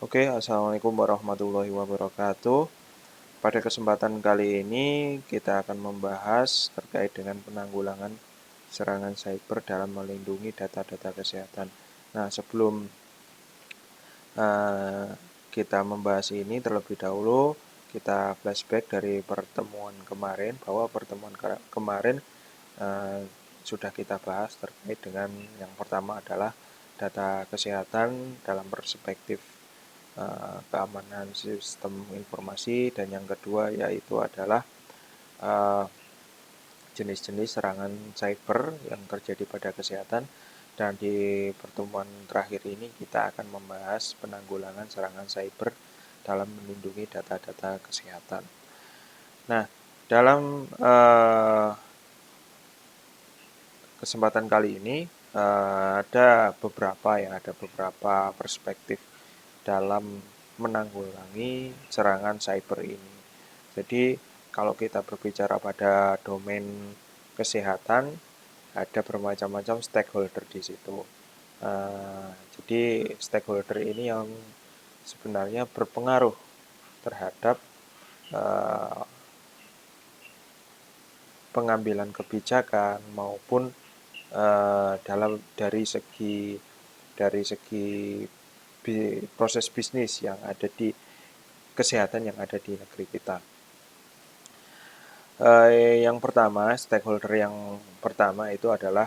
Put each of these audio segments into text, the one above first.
Oke, assalamualaikum warahmatullahi wabarakatuh. Pada kesempatan kali ini kita akan membahas terkait dengan penanggulangan serangan cyber dalam melindungi data-data kesehatan. Nah, sebelum uh, kita membahas ini terlebih dahulu, kita flashback dari pertemuan kemarin bahwa pertemuan kemarin uh, sudah kita bahas terkait dengan yang pertama adalah data kesehatan dalam perspektif keamanan sistem informasi, dan yang kedua yaitu adalah jenis-jenis serangan cyber yang terjadi pada kesehatan. Dan di pertemuan terakhir ini kita akan membahas penanggulangan serangan cyber dalam melindungi data-data kesehatan. Nah, dalam kesempatan kali ini ada beberapa perspektif dalam menanggulangi serangan cyber ini. Jadi kalau kita berbicara pada domain kesehatan, ada bermacam-macam stakeholder di situ. Jadi stakeholder ini yang sebenarnya berpengaruh terhadap pengambilan kebijakan maupun dari segi proses bisnis yang ada di kesehatan yang ada di negeri kita. Yang pertama, stakeholder yang pertama itu adalah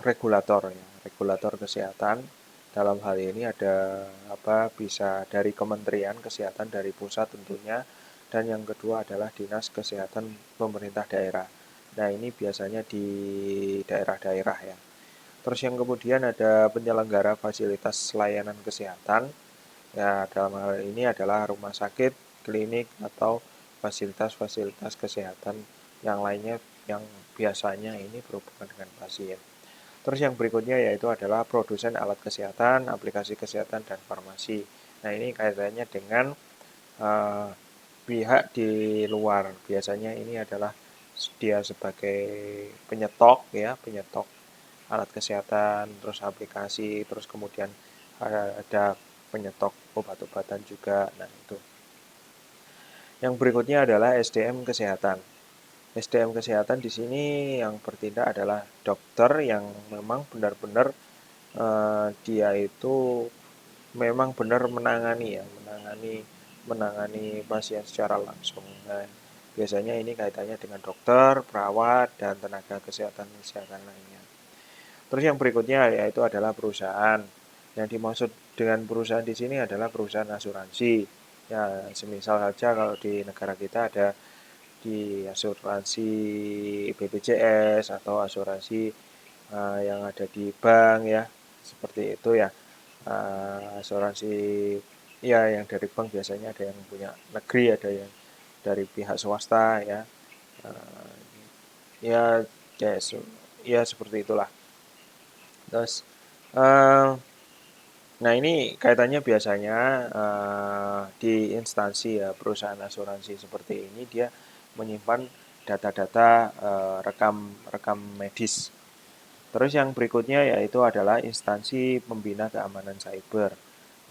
regulator, ya, regulator kesehatan. Dalam hal ini ada bisa dari Kementerian Kesehatan dari pusat tentunya, dan yang kedua adalah Dinas Kesehatan pemerintah daerah. Nah, ini biasanya di daerah-daerah ya. Terus yang kemudian ada penyelenggara fasilitas layanan kesehatan. Ya, dalam hal ini adalah rumah sakit, klinik, atau fasilitas-fasilitas kesehatan yang lainnya yang biasanya ini berhubungan dengan pasien. Terus yang berikutnya yaitu adalah produsen alat kesehatan, aplikasi kesehatan, dan farmasi. Nah, ini kaitannya dengan uh, pihak di luar. Biasanya ini adalah dia sebagai penyetok, ya, penyetok alat kesehatan, terus aplikasi, terus kemudian ada penyetok obat-obatan juga. Nah, itu. Yang berikutnya adalah SDM kesehatan. SDM kesehatan di sini yang bertindak adalah dokter yang memang benar-benar dia itu memang benar menangani pasien secara langsung. Nah, biasanya ini kaitannya dengan dokter, perawat, dan tenaga kesehatan lainnya. Terus yang berikutnya yaitu adalah perusahaan. Yang dimaksud dengan perusahaan di sini adalah perusahaan asuransi. Ya, semisal saja kalau di negara kita ada di asuransi BPJS atau asuransi yang ada di bank, ya, seperti itu ya. Asuransi ya yang dari bank biasanya ada yang punya negeri, ada yang dari pihak swasta ya. Uh, ya, ya, ya seperti itulah. Terus nah, ini kaitannya biasanya di instansi ya, perusahaan asuransi seperti ini dia menyimpan data-data rekam medis. Terus yang berikutnya yaitu adalah instansi pembina keamanan cyber.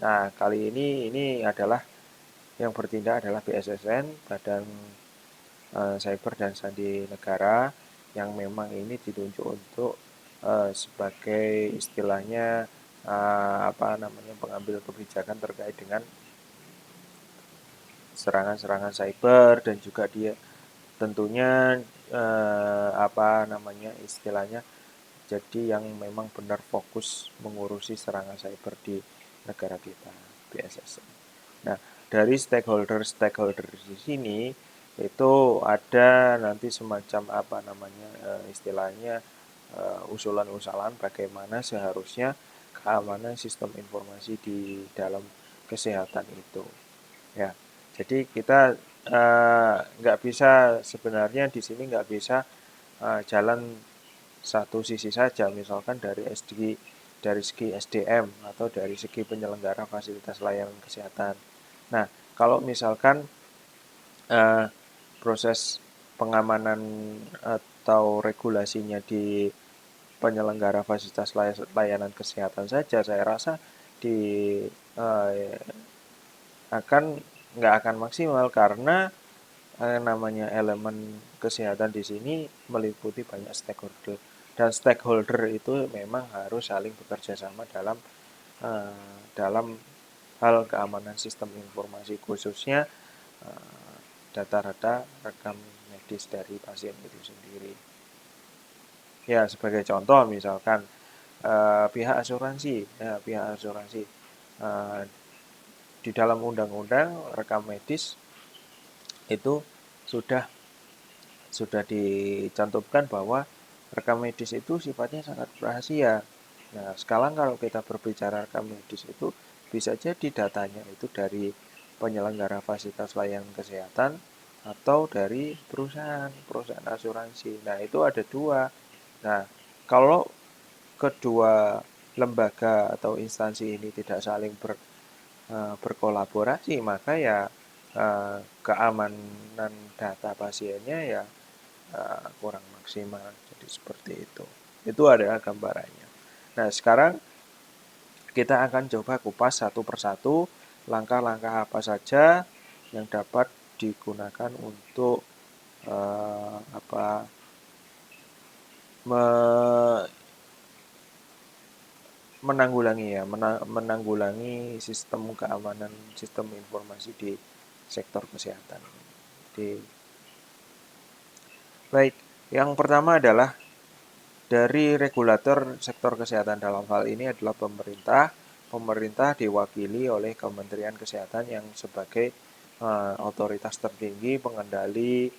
Nah, kali ini adalah yang bertindak adalah BSSN, Badan Cyber dan Sandi Negara, yang memang ini ditunjuk untuk sebagai istilahnya pengambil kebijakan terkait dengan serangan-serangan cyber, dan juga dia tentunya istilahnya jadi yang memang benar fokus mengurusi serangan cyber di negara kita, BSSN. Nah, dari stakeholder di sini itu ada nanti semacam istilahnya usulan-usulan bagaimana seharusnya keamanan sistem informasi di dalam kesehatan itu. Ya, jadi kita nggak bisa sebenarnya di sini nggak bisa jalan satu sisi saja, misalkan dari segi SDM atau dari segi penyelenggara fasilitas layanan kesehatan. Nah, kalau misalkan proses pengamanan atau regulasinya di penyelenggara fasilitas layanan kesehatan saja, saya rasa di akan nggak akan maksimal karena namanya elemen kesehatan di sini meliputi banyak stakeholder dan stakeholder itu memang harus saling bekerja sama dalam hal keamanan sistem informasi khususnya data-data rekam medis dari pasien itu sendiri. Ya, sebagai contoh misalkan pihak asuransi, eh, di dalam undang-undang rekam medis itu sudah dicantumkan bahwa rekam medis itu sifatnya sangat rahasia. Nah, sekarang kalau kita berbicara rekam medis itu bisa jadi datanya itu dari penyelenggara fasilitas layanan kesehatan atau dari perusahaan asuransi. Nah, itu ada dua. Nah, kalau kedua lembaga atau instansi ini tidak saling berkolaborasi, maka ya keamanan data pasiennya ya kurang maksimal. Jadi seperti itu. Itu adalah gambarannya. Nah, sekarang kita akan coba kupas satu persatu langkah-langkah apa saja yang dapat digunakan untuk menanggulangi sistem keamanan sistem informasi di sektor kesehatan. Baik, yang pertama adalah dari regulator sektor kesehatan dalam hal ini adalah pemerintah. Pemerintah diwakili oleh Kementerian Kesehatan yang sebagai otoritas tertinggi pengendali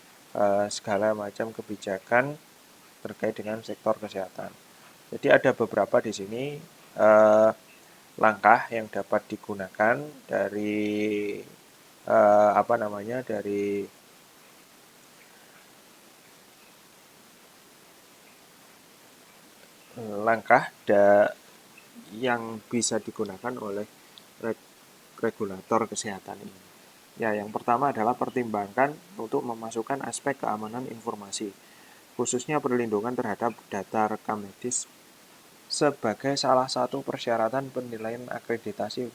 segala macam kebijakan terkait dengan sektor kesehatan. Jadi ada beberapa di sini langkah yang dapat digunakan dari dari langkah yang bisa digunakan oleh regulator kesehatan ini. Ya, yang pertama adalah pertimbangkan untuk memasukkan aspek keamanan informasi, khususnya perlindungan terhadap data rekam medis sebagai salah satu persyaratan penilaian akreditasi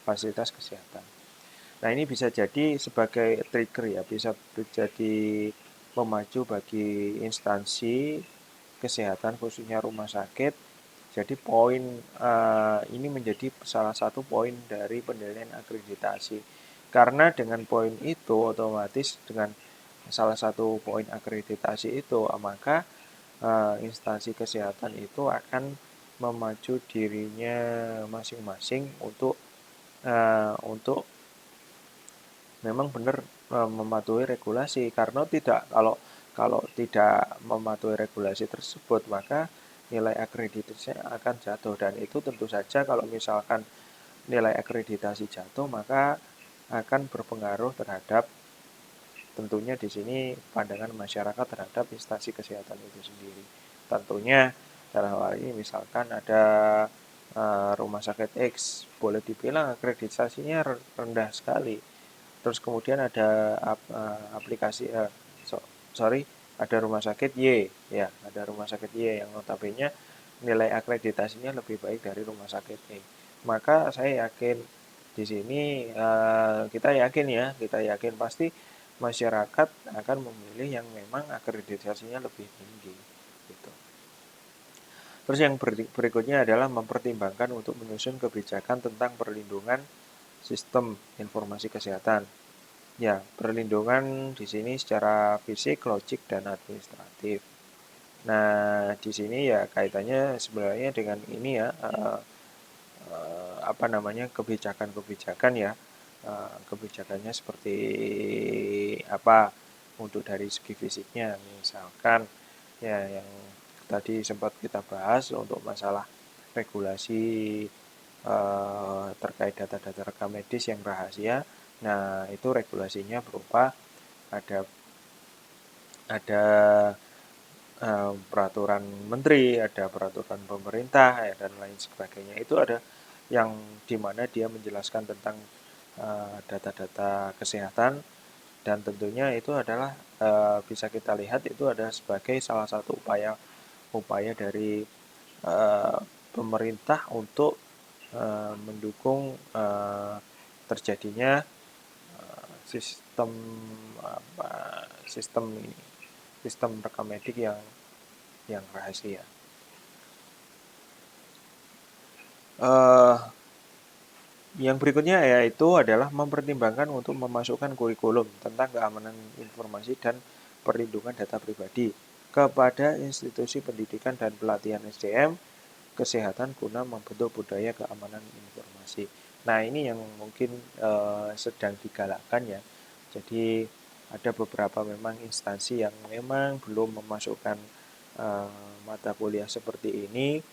fasilitas kesehatan. Nah, ini bisa jadi sebagai trigger ya, bisa jadi memacu bagi instansi kesehatan khususnya rumah sakit. Jadi poin ini menjadi salah satu poin dari penilaian akreditasi. Karena dengan poin itu otomatis dengan salah satu poin akreditasi itu maka instansi kesehatan itu akan memacu dirinya masing-masing untuk memang benar mematuhi regulasi karena kalau tidak mematuhi regulasi tersebut maka nilai akreditasinya akan jatuh dan itu tentu saja kalau misalkan nilai akreditasi jatuh maka akan berpengaruh terhadap tentunya di sini pandangan masyarakat terhadap instansi kesehatan itu sendiri. Tentunya dalam hal ini misalkan ada rumah sakit X boleh dibilang akreditasinya rendah sekali. Terus kemudian ada aplikasi ada rumah sakit Y ya, ada rumah sakit Y yang notabene nilai akreditasinya lebih baik dari rumah sakit Y. Maka saya yakin di sini kita yakin pasti masyarakat akan memilih yang memang akreditasinya lebih tinggi gitu. Terus yang berikutnya adalah mempertimbangkan untuk menyusun kebijakan tentang perlindungan sistem informasi kesehatan. Ya, perlindungan di sini secara fisik, logik, dan administratif. Nah, di sini ya kaitannya sebenarnya dengan ini ya, kebijakan-kebijakan ya, kebijakannya seperti apa untuk dari segi fisiknya, misalkan ya yang tadi sempat kita bahas untuk masalah regulasi terkait data-data rekam medis yang rahasia. Nah, itu regulasinya berupa ada peraturan menteri, ada peraturan pemerintah ya, dan lain sebagainya. Itu ada yang dimana dia menjelaskan tentang data-data kesehatan dan tentunya itu adalah bisa kita lihat itu ada sebagai salah satu upaya dari pemerintah untuk mendukung terjadinya sistem sistem rekam medik yang rahasia. Yang berikutnya yaitu adalah mempertimbangkan untuk memasukkan kurikulum tentang keamanan informasi dan perlindungan data pribadi kepada institusi pendidikan dan pelatihan SDM kesehatan guna membentuk budaya keamanan informasi. Nah, ini yang mungkin sedang digalakkan ya. Jadi ada beberapa memang instansi yang memang belum memasukkan mata kuliah seperti ini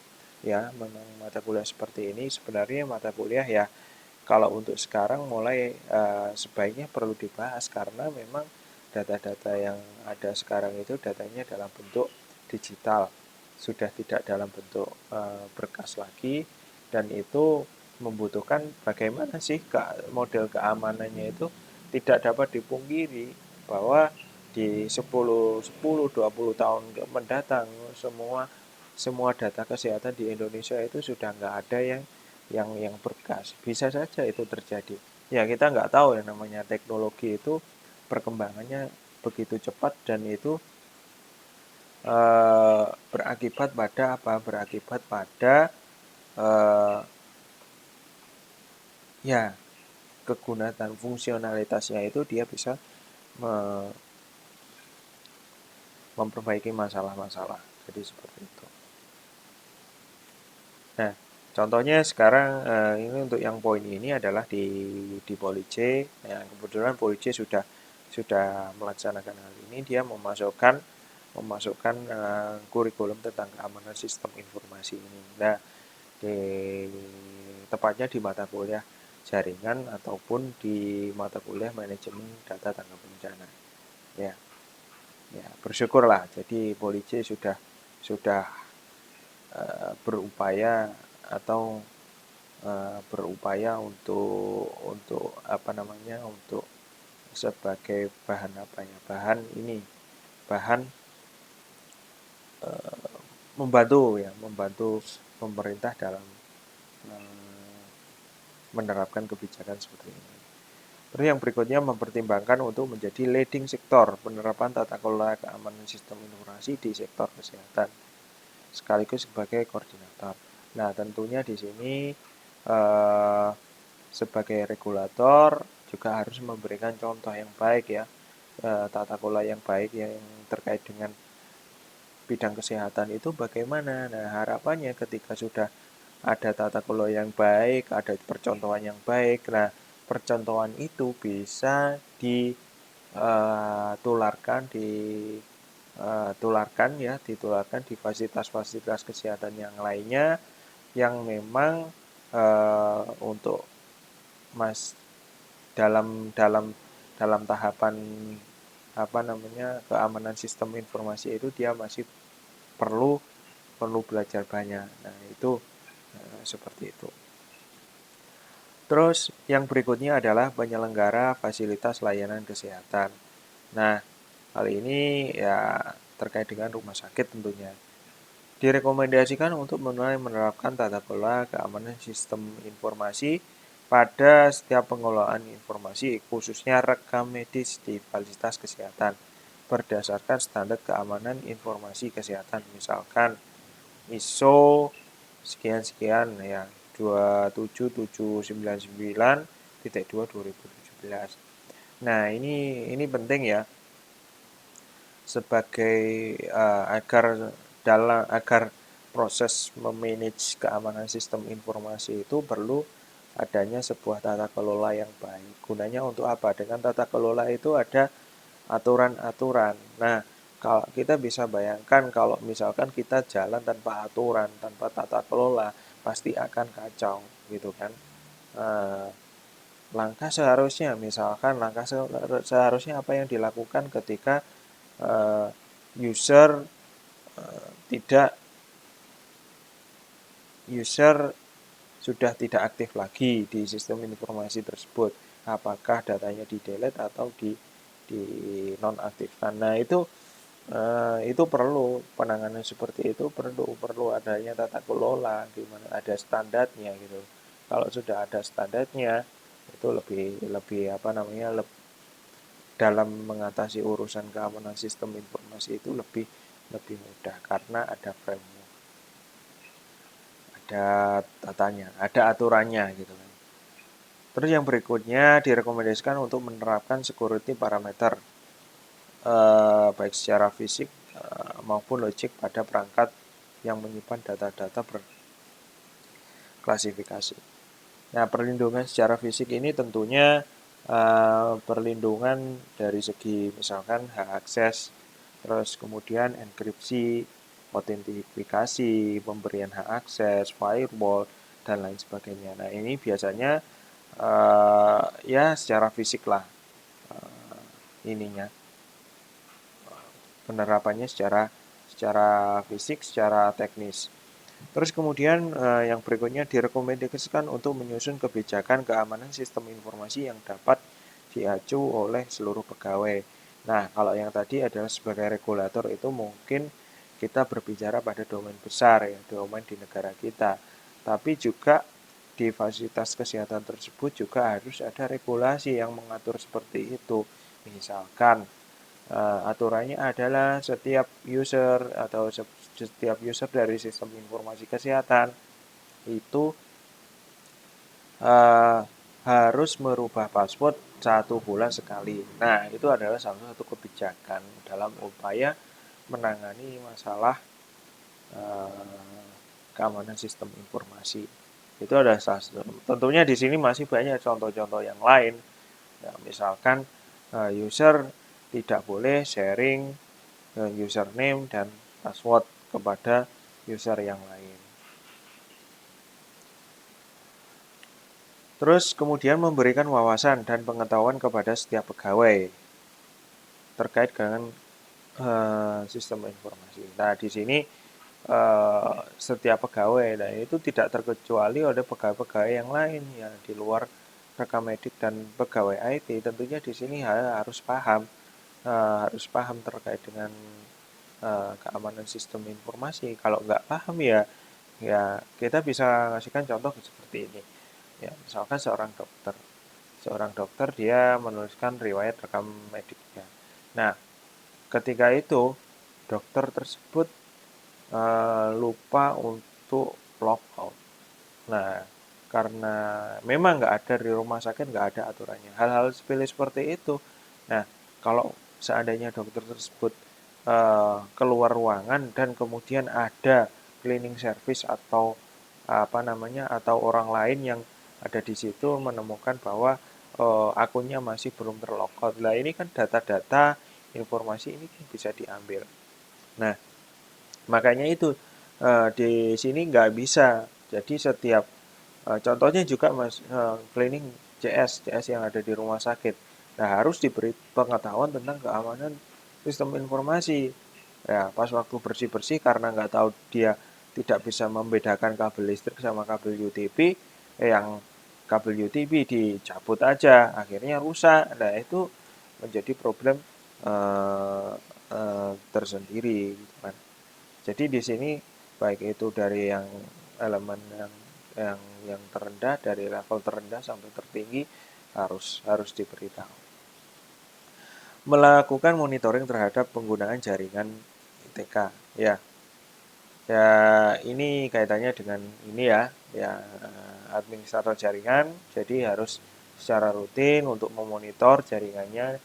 ya, memang mata kuliah seperti ini sebenarnya mata kuliah ya kalau untuk sekarang mulai sebaiknya perlu dibahas karena memang data-data yang ada sekarang itu datanya dalam bentuk digital, sudah tidak dalam bentuk berkas lagi, dan itu membutuhkan bagaimana sih model keamanannya itu tidak dapat dipungkiri bahwa di 10-20 tahun mendatang semua data kesehatan di Indonesia itu sudah nggak ada yang berkas. Bisa saja itu terjadi. Ya kita nggak tahu yang namanya teknologi itu perkembangannya begitu cepat dan itu berakibat pada apa? Berakibat pada ya kegunaan fungsionalitasnya itu dia bisa memperbaiki masalah-masalah. Jadi seperti itu. Nah, contohnya sekarang ini untuk yang poin ini adalah di Police. Nah, kebetulan Police sudah melaksanakan hal ini. Dia memasukkan kurikulum tentang keamanan sistem informasi ini. Nah, di tepatnya di mata kuliah jaringan ataupun di mata kuliah manajemen data tanggap bencana. Ya, ya bersyukurlah. Jadi Police sudah berupaya atau berupaya untuk apa namanya untuk sebagai bahan apa ya bahan membantu pemerintah dalam menerapkan kebijakan seperti ini. Terus yang berikutnya mempertimbangkan untuk menjadi leading sektor penerapan tata kelola keamanan sistem informasi di sektor kesehatan sekaligus sebagai koordinator. Nah, tentunya di sini sebagai regulator juga harus memberikan contoh yang baik ya, tata kelola yang baik yang terkait dengan bidang kesehatan itu bagaimana. Nah, harapannya ketika sudah ada tata kelola yang baik, ada percontohan yang baik, nah percontohan itu bisa ditularkan di fasilitas-fasilitas kesehatan yang lainnya yang memang untuk mas dalam tahapan apa namanya keamanan sistem informasi itu dia masih perlu belajar banyak. Nah, itu seperti itu. Terus yang berikutnya adalah penyelenggara fasilitas layanan kesehatan. Nah, hal ini ya terkait dengan rumah sakit tentunya. Direkomendasikan untuk mulai menerapkan tata kelola keamanan sistem informasi pada setiap pengelolaan informasi, khususnya rekam medis di fasilitas kesehatan, berdasarkan standar keamanan informasi kesehatan, misalkan ISO sekian-sekian ya 27799-2 Nah, ini penting ya sebagai agar proses memanage keamanan sistem informasi itu perlu adanya sebuah tata kelola yang baik. Gunanya untuk apa? Dengan tata kelola itu ada aturan-aturan. Nah, kalau kita bisa bayangkan kalau misalkan kita jalan tanpa aturan, tanpa tata kelola, pasti akan kacau gitu kan. Langkah seharusnya apa yang dilakukan ketika user tidak user sudah tidak aktif lagi di sistem informasi tersebut. Apakah datanya di-delete atau di nonaktifkan. Nah, itu perlu penanganan seperti itu perlu adanya tata kelola di mana ada standarnya gitu. Kalau sudah ada standarnya, itu lebih dalam mengatasi urusan keamanan sistem informasi itu lebih mudah karena ada framework, ada tatanya, ada aturannya gitu kan. Terus yang berikutnya direkomendasikan untuk menerapkan security parameter baik secara fisik maupun logik pada perangkat yang menyimpan data-data berklasifikasi. Nah, perlindungan secara fisik ini tentunya perlindungan dari segi misalkan hak akses, terus kemudian enkripsi, autentifikasi, pemberian hak akses, firewall, dan lain sebagainya. Nah, ini biasanya ya secara fisik lah ininya penerapannya secara fisik, secara teknis. Terus kemudian yang berikutnya direkomendasikan untuk menyusun kebijakan keamanan sistem informasi yang dapat diacu oleh seluruh pegawai. Nah, kalau yang tadi adalah sebagai regulator itu mungkin kita berbicara pada domain besar ya, domain di negara kita. Tapi juga di fasilitas kesehatan tersebut juga harus ada regulasi yang mengatur seperti itu. Misalkan aturannya adalah setiap user atau setiap user dari sistem informasi kesehatan itu uh, harus merubah password 1 bulan sekali. Nah, itu adalah salah satu kebijakan dalam upaya menangani masalah keamanan sistem informasi. Itu ada salah satu. Tentunya di sini masih banyak contoh-contoh yang lain. Ya, misalkan user tidak boleh sharing username dan password kepada user yang lain. Terus kemudian memberikan wawasan dan pengetahuan kepada setiap pegawai terkait dengan sistem informasi. Nah, di sini setiap pegawai, nah itu tidak terkecuali oleh pegawai-pegawai yang lain ya di luar rekam medik dan pegawai IT. Tentunya di sini harus paham terkait dengan keamanan sistem informasi. Kalau nggak paham ya kita bisa ngasihkan contoh seperti ini. Ya, misalkan seorang dokter dia menuliskan riwayat rekam mediknya. Nah, ketika itu dokter tersebut lupa untuk log out. Nah, karena memang nggak ada di rumah sakit, nggak ada aturannya. Hal-hal sepele seperti itu. Nah, kalau seandainya dokter tersebut keluar ruangan dan kemudian ada cleaning service atau atau orang lain yang ada di situ menemukan bahwa akunnya masih belum terlogout. Nah, ini kan data-data informasi ini bisa diambil. Nah, makanya itu di sini nggak bisa. Jadi setiap contohnya juga cleaning CS yang ada di rumah sakit. Nah, harus diberi pengetahuan tentang keamanan sistem informasi. Ya, pas waktu bersih-bersih karena nggak tahu dia tidak bisa membedakan kabel listrik sama kabel UTP, yang kabel UTP dicabut aja, akhirnya rusak. Nah, itu menjadi problem tersendiri, gitu kan. Jadi di sini baik itu dari yang elemen yang yang terendah, dari level terendah sampai tertinggi harus diberitahu. Melakukan monitoring terhadap penggunaan jaringan ITK. Ya, ya ini kaitannya dengan ini ya administrator jaringan. Jadi harus secara rutin untuk memonitor jaringannya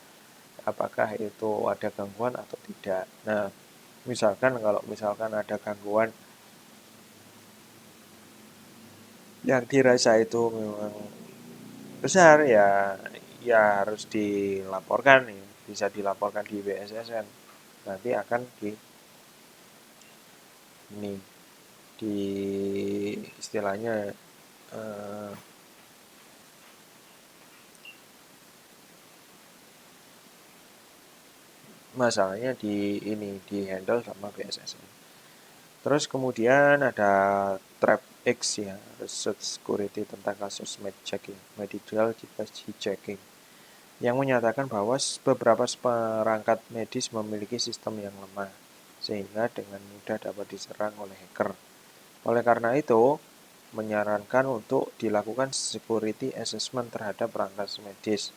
apakah itu ada gangguan atau tidak. Nah, kalau misalkan ada gangguan yang dirasa itu memang besar ya harus dilaporkan ya. Bisa dilaporkan di BSSN. Nanti akan ini di istilahnya eh, masalahnya di handle sama BSSN. Terus kemudian ada Trap X ya, Research Security tentang kasus medchecking, medical device hijacking, yang menyatakan bahwa beberapa perangkat medis memiliki sistem yang lemah, sehingga dengan mudah dapat diserang oleh hacker. Oleh karena itu, menyarankan untuk dilakukan security assessment terhadap perangkat medis.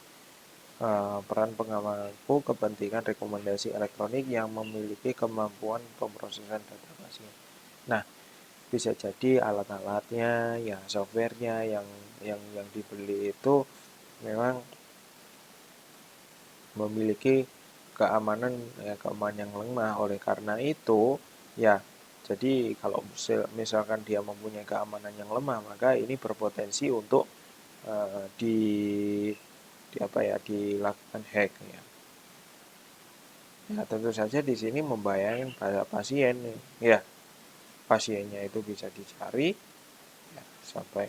Peran pengampu kepentingan rekomendasi elektronik yang memiliki kemampuan pemrosesan data pasien. Nah, bisa jadi alat-alatnya, ya softwarenya yang dibeli itu memang memiliki keamanan yang lemah. Oleh karena itu, ya jadi kalau misalkan dia mempunyai keamanan yang lemah, maka ini berpotensi untuk dilakukan hack ya. Ya, tentu saja di sini membayangkan pada pasien ya. Pasiennya itu bisa dicari ya, sampai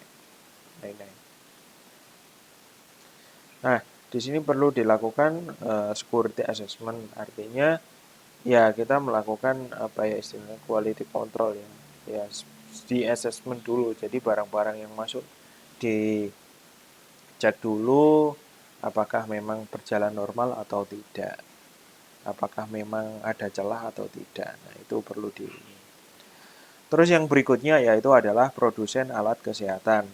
lain-lain. Nah, di sini perlu dilakukan security assessment, artinya ya kita melakukan istilahnya quality control ya. Ya di assessment dulu. Jadi barang-barang yang masuk dicek dulu apakah memang berjalan normal atau tidak. Apakah memang ada celah atau tidak. Nah, itu perlu di. Terus yang berikutnya yaitu adalah produsen alat kesehatan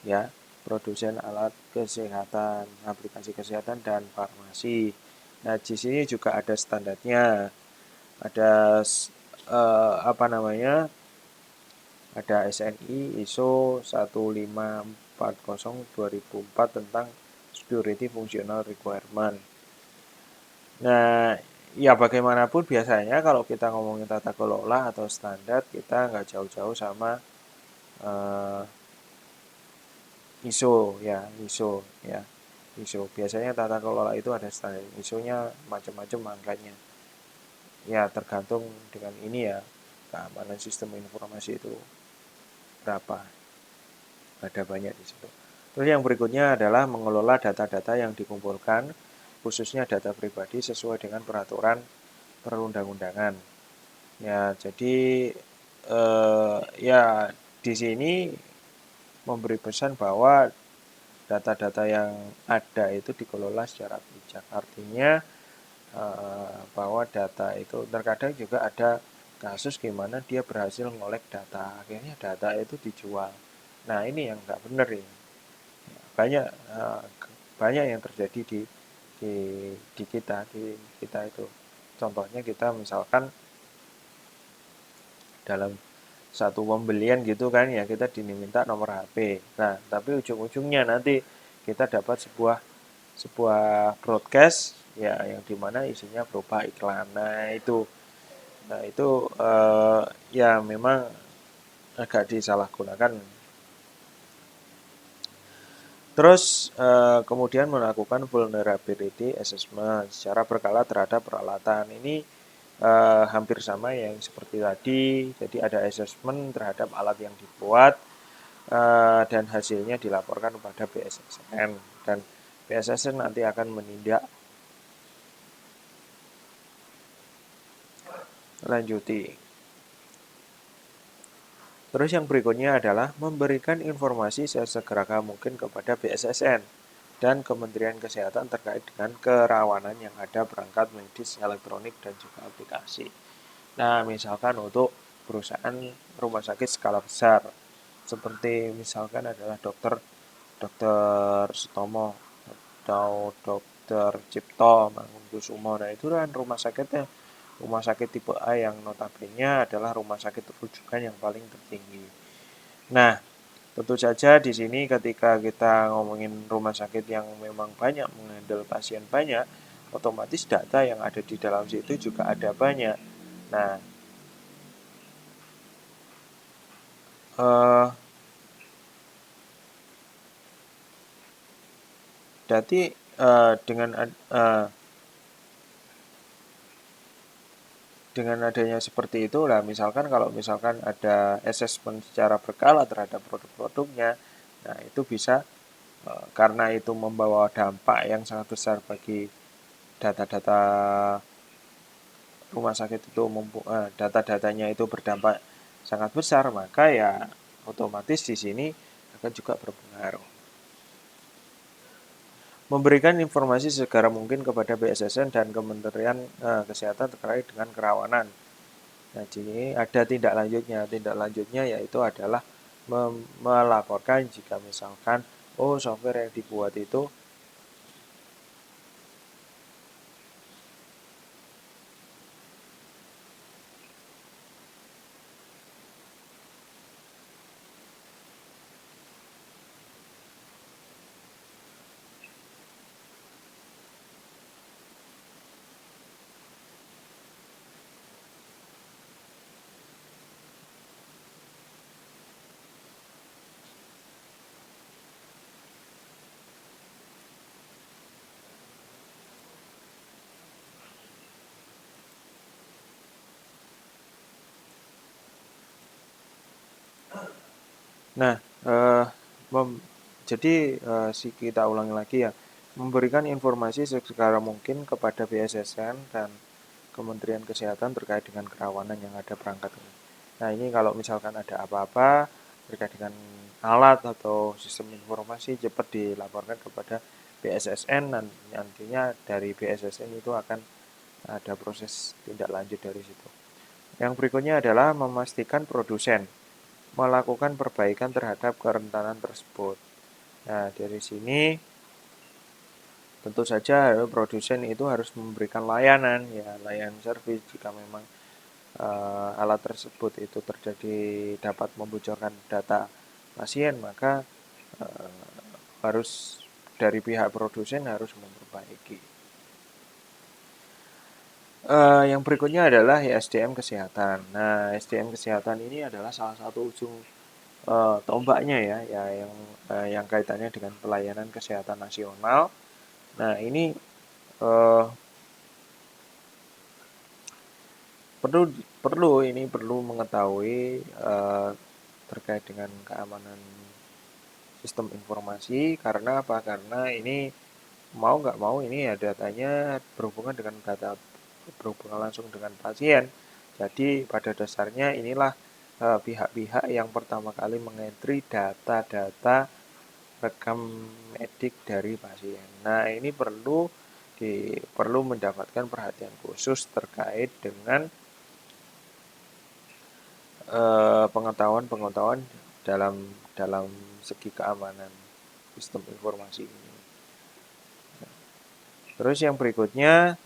ya. Produsen alat kesehatan, aplikasi kesehatan dan farmasi. Nah, di sini juga ada standarnya. Ada ada SNI ISO 1540/2004 tentang security functional requirement. Nah, ya bagaimanapun biasanya kalau kita ngomongin tata kelola atau standar, kita nggak jauh-jauh sama ISO ya, ISO ya. ISO biasanya tata kelola itu ada standar ISO-nya macam-macam angkanya. Ya tergantung dengan ini ya, keamanan sistem informasi itu berapa. Ada banyak di situ. Terus yang berikutnya adalah mengelola data-data yang dikumpulkan, khususnya data pribadi sesuai dengan peraturan perundang-undangan. Ya, jadi ya di sini memberi pesan bahwa data-data yang ada itu dikelola secara bijak. Artinya bahwa data itu terkadang juga ada kasus gimana dia berhasil ngolek data, akhirnya data itu dijual. Nah ini yang nggak benar ini. Banyak banyak yang terjadi di kita itu. Contohnya kita misalkan dalam satu pembelian gitu kan ya, kita diminta nomor HP. Nah, tapi ujung-ujungnya nanti kita dapat sebuah broadcast ya yang dimana isinya berupa iklan. Nah itu ya memang agak disalahgunakan. Terus kemudian melakukan vulnerability assessment secara berkala terhadap peralatan. Ini hampir sama yang seperti tadi. Jadi ada assessment terhadap alat yang dibuat dan hasilnya dilaporkan kepada BSSN. Dan BSSN nanti akan menindak lanjuti. Terus yang berikutnya adalah memberikan informasi sesegera mungkin kepada BSSN dan Kementerian Kesehatan terkait dengan kerawanan yang ada perangkat medis elektronik dan juga aplikasi. Nah, misalkan untuk perusahaan rumah sakit skala besar, seperti misalkan adalah Dokter Sutomo atau Dokter Cipto Mangunkusumo. Nah, itu kan rumah sakit tipe A yang notabene adalah rumah sakit rujukan yang paling tertinggi. Nah, tentu saja di sini ketika kita ngomongin rumah sakit yang memang banyak menghandle pasien banyak, otomatis data yang ada di dalam situ juga ada banyak. Nah, berarti dengan adanya seperti itu lah, misalkan kalau misalkan ada assessment secara berkala terhadap produk-produknya, nah itu bisa karena itu membawa dampak yang sangat besar bagi data-data rumah sakit itu, data-datanya itu berdampak sangat besar, maka ya otomatis di sini akan juga berpengaruh. Memberikan informasi segera mungkin kepada BSSN dan Kementerian Kesehatan terkait dengan kerawanan. Nah, ini ada tindak lanjutnya. Tindak lanjutnya yaitu adalah melaporkan jika misalkan software yang dibuat itu nah eh, mem- jadi kita ulangi lagi ya, memberikan informasi sesekara mungkin kepada BSSN dan Kementerian Kesehatan terkait dengan kerawanan yang ada perangkat ini. Nah, ini kalau misalkan ada apa-apa terkait dengan alat atau sistem informasi cepat dilaporkan kepada BSSN, dan nantinya dari BSSN itu akan ada proses tindak lanjut dari situ. Yang berikutnya adalah memastikan produsen melakukan perbaikan terhadap kerentanan tersebut. Nah, dari sini tentu saja produsen itu harus memberikan layanan, ya layanan servis jika memang alat tersebut itu terjadi dapat membocorkan data pasien, maka harus dari pihak produsen harus memperbaiki. Yang berikutnya adalah SDM kesehatan. Nah, SDM kesehatan ini adalah salah satu ujung tombaknya ya yang kaitannya dengan pelayanan kesehatan nasional. Nah, ini uh, perlu perlu mengetahui terkait dengan keamanan sistem informasi. Karena apa? Karena ini mau nggak mau ini ya datanya berhubungan langsung dengan pasien. Jadi pada dasarnya inilah pihak-pihak yang pertama kali mengentri data-data rekam medik dari pasien. Nah, ini perlu mendapatkan perhatian khusus terkait dengan pengetahuan-pengetahuan dalam dalam segi keamanan sistem informasi ini. Terus yang berikutnya,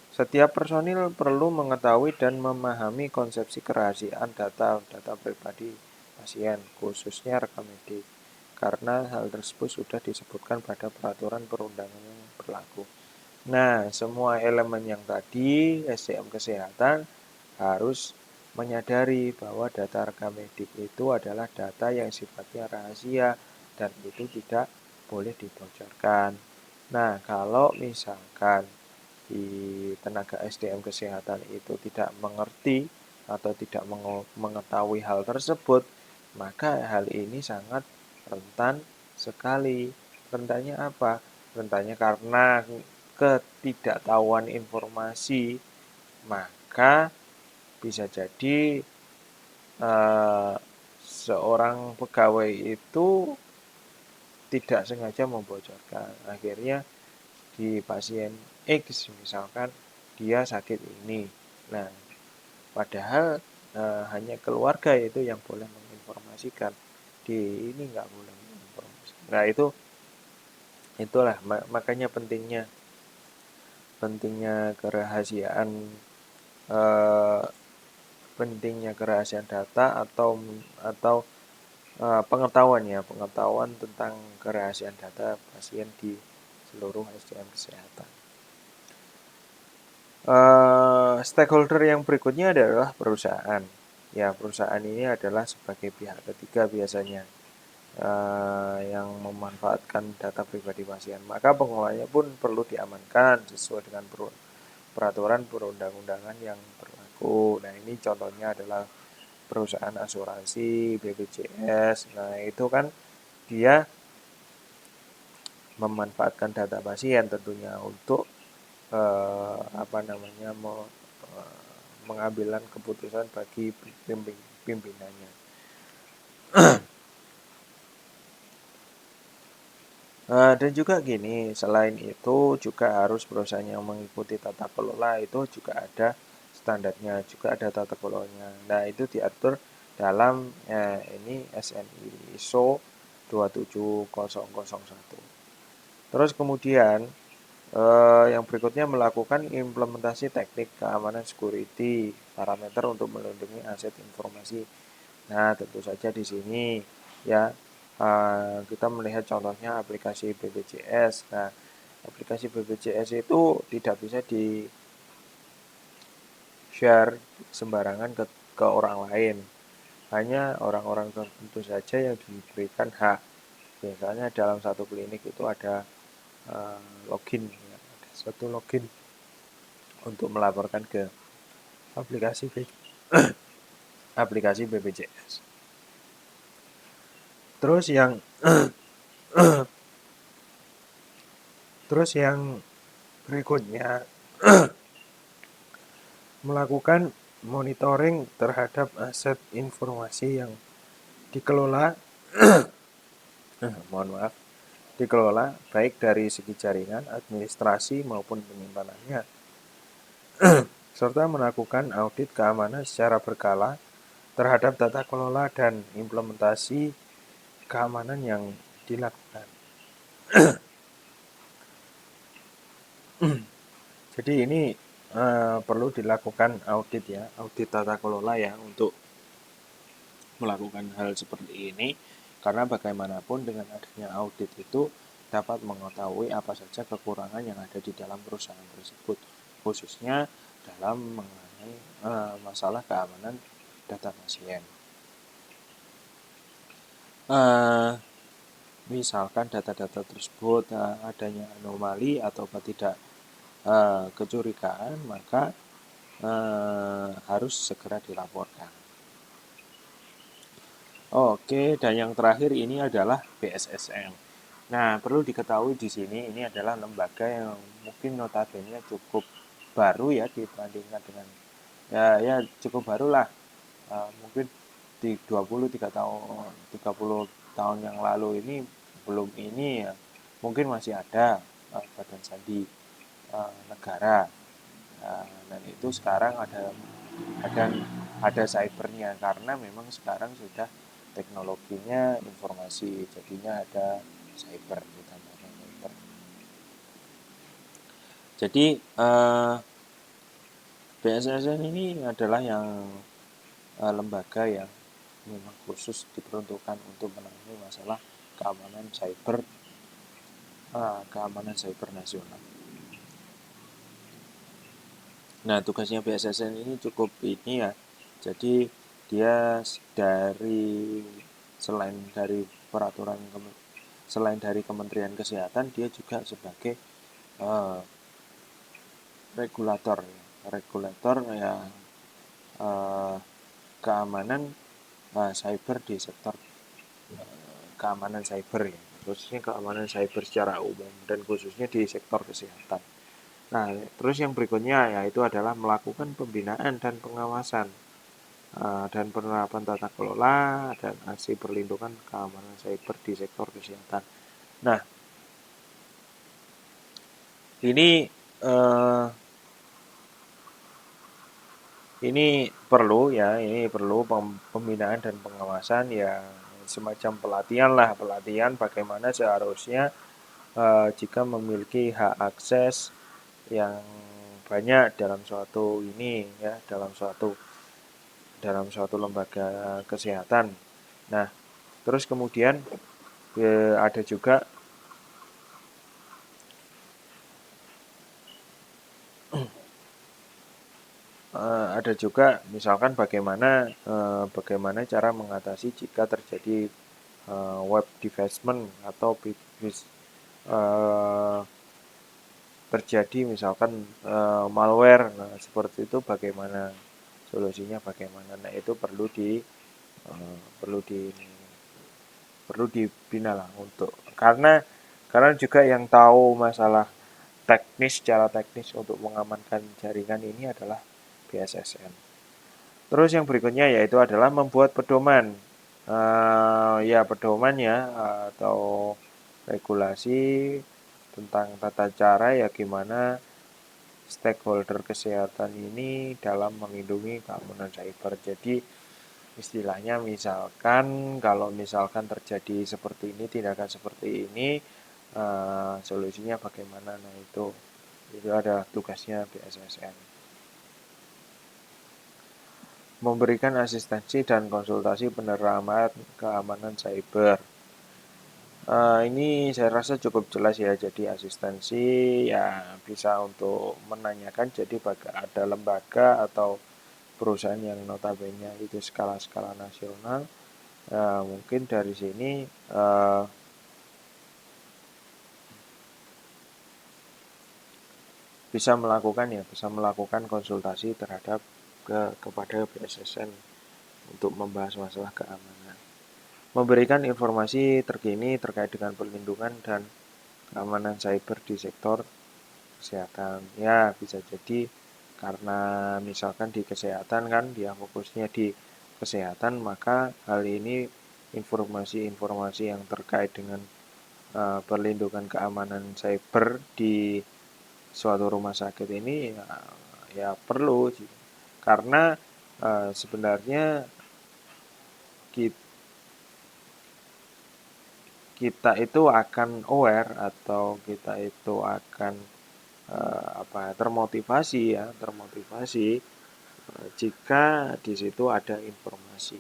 setiap personil perlu mengetahui dan memahami konsepsi kerahasiaan data pribadi pasien, khususnya rekam medik, karena hal tersebut sudah disebutkan pada peraturan perundangan yang berlaku. Nah, semua elemen yang tadi, SDM kesehatan harus menyadari bahwa data rekam medik itu adalah data yang sifatnya rahasia dan itu tidak boleh dibocorkan. Nah, kalau misalkan di tenaga SDM kesehatan itu tidak mengerti atau tidak mengetahui hal tersebut, maka hal ini sangat rentan sekali. Rentannya apa? Rentannya karena ketidaktahuan informasi, maka bisa jadi eh, seorang pegawai itu tidak sengaja membocorkan. Akhirnya di pasien X misalkan dia sakit ini. Nah, padahal hanya keluarga itu yang boleh menginformasikan. Di ini nggak boleh menginformasikan. Nah, itulah makanya pentingnya kerahasiaan eh, pentingnya kerahasiaan data atau pengetahuan tentang kerahasiaan data pasien di seluruh SDM kesehatan. Stakeholder yang berikutnya adalah perusahaan. Ya, perusahaan ini adalah sebagai pihak ketiga biasanya yang memanfaatkan data pribadi pasien. Maka pengelolanya pun perlu diamankan sesuai dengan peraturan perundang-undangan yang berlaku. Nah, ini contohnya adalah perusahaan asuransi, BPJS. Nah, itu kan dia memanfaatkan data pasien tentunya untuk mengambilan keputusan bagi pimpinannya. Dan juga gini, selain itu juga harus perusahaan yang mengikuti tata kelola itu juga ada standarnya, juga ada tata kelolanya. Nah, itu diatur dalam ini SNI ISO 27001. Terus kemudian yang berikutnya melakukan implementasi teknik keamanan security parameter untuk melindungi aset informasi. Nah, tentu saja di sini ya kita melihat contohnya aplikasi BPJS. Nah, aplikasi BPJS itu tidak bisa di share sembarangan ke orang lain. Hanya orang-orang tertentu saja yang diberikan hak. Biasanya dalam satu klinik itu ada login, ya, ada satu login untuk melaporkan ke aplikasi aplikasi BPJS. Terus yang berikutnya melakukan monitoring terhadap aset informasi yang dikelola dikelola baik dari segi jaringan, administrasi maupun penyimpanannya, serta melakukan audit keamanan secara berkala terhadap tata kelola dan implementasi keamanan yang dilakukan. Jadi ini perlu dilakukan audit ya, audit tata kelola ya untuk melakukan hal seperti ini, karena bagaimanapun dengan adanya audit itu dapat mengetahui apa saja kekurangan yang ada di dalam perusahaan tersebut, khususnya dalam mengenai masalah keamanan data pasien. Misalkan data-data tersebut adanya anomali atau tidak kecurigaan, maka harus segera dilaporkan. Oke, dan yang terakhir ini adalah BSSN. Nah, perlu diketahui di sini ini adalah lembaga yang mungkin notabene cukup baru ya dibandingkan dengan ya cukup baru lah. Mungkin di 23 tahun 30 tahun yang lalu ini belum ini ya. Mungkin masih ada badan sandi negara. Dan itu sekarang ada cybernya, karena memang sekarang sudah teknologinya informasi, jadinya ada cyber, ditambahkan cyber. Jadi BSSN ini adalah yang lembaga yang memang khusus diperuntukkan untuk menangani masalah keamanan cyber nasional. Nah, tugasnya BSSN ini cukup ini ya. Jadi dia selain dari Kementerian Kesehatan, dia juga sebagai regulator yang keamanan cyber di sektor keamanan cyber ya, khususnya keamanan cyber secara umum dan khususnya di sektor kesehatan. Nah, terus yang berikutnya yaitu adalah melakukan pembinaan dan pengawasan dan penerapan tata kelola dan aksi perlindungan keamanan cyber di sektor kesehatan. Nah, ini perlu pembinaan dan pengawasan ya, semacam pelatihan bagaimana seharusnya jika memiliki hak akses yang banyak dalam suatu lembaga kesehatan. Nah, terus kemudian ada juga misalkan bagaimana cara mengatasi jika terjadi web defacement atau terjadi misalkan malware. Nah, seperti itu bagaimana solusinya, bagaimana. Nah, itu perlu dibina lah, untuk karena juga yang tahu masalah secara teknis untuk mengamankan jaringan ini adalah BSSN. Terus yang berikutnya yaitu adalah membuat pedoman atau regulasi tentang tata cara ya gimana stakeholder kesehatan ini dalam melindungi keamanan cyber. Jadi Istilahnya misalkan kalau misalkan terjadi seperti ini, tindakan seperti ini, solusinya bagaimana? Nah, itu ada tugasnya BSSN. Memberikan asistensi dan konsultasi penerapan keamanan cyber. Ini saya rasa cukup jelas ya. Jadi asistensi ya bisa untuk menanyakan. Jadi ada lembaga atau perusahaan yang notabene itu skala-skala nasional. Mungkin dari sini bisa melakukan konsultasi terhadap kepada BSSN untuk membahas masalah keamanan. Memberikan informasi terkini terkait dengan perlindungan dan keamanan cyber di sektor kesehatan. Ya, bisa jadi karena misalkan di kesehatan kan dia fokusnya di kesehatan, maka hal ini informasi-informasi yang terkait dengan perlindungan keamanan cyber di suatu rumah sakit ini ya perlu, karena sebenarnya kita itu akan aware atau kita itu akan termotivasi jika di situ ada informasi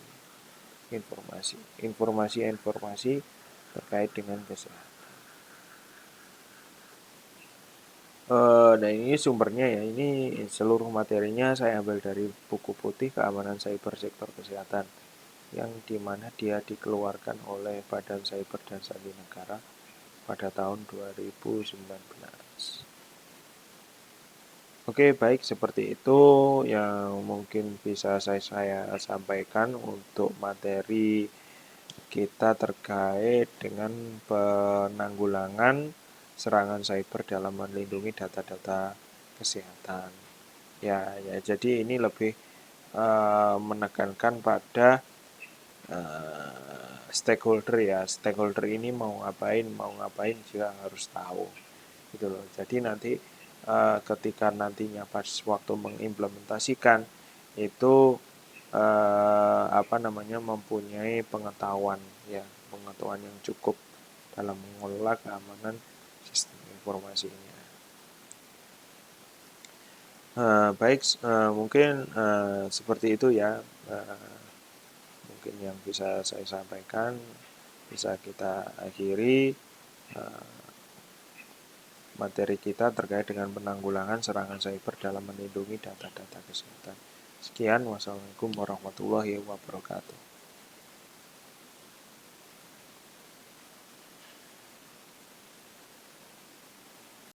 terkait dengan kesehatan. Nah, ini sumbernya ya, ini seluruh materinya saya ambil dari buku putih keamanan cyber sektor kesehatan, yang dimana dia dikeluarkan oleh Badan Cyber dan Sandi Negara pada tahun 2019. Oke, baik, seperti itu yang mungkin bisa saya sampaikan untuk materi kita terkait dengan penanggulangan serangan cyber dalam melindungi data-data kesehatan. Ya, jadi ini lebih menekankan pada stakeholder ya. Stakeholder ini mau ngapain juga harus tahu. Gitu loh. Jadi nanti ketika nantinya pas waktu mengimplementasikan itu mempunyai pengetahuan yang cukup dalam mengelola keamanan sistem informasinya. Baik, mungkin seperti itu ya, mungkin yang bisa saya sampaikan. Bisa kita akhiri materi kita terkait dengan penanggulangan serangan cyber dalam melindungi data-data kesehatan. Sekian, wassalamualaikum warahmatullahi wabarakatuh.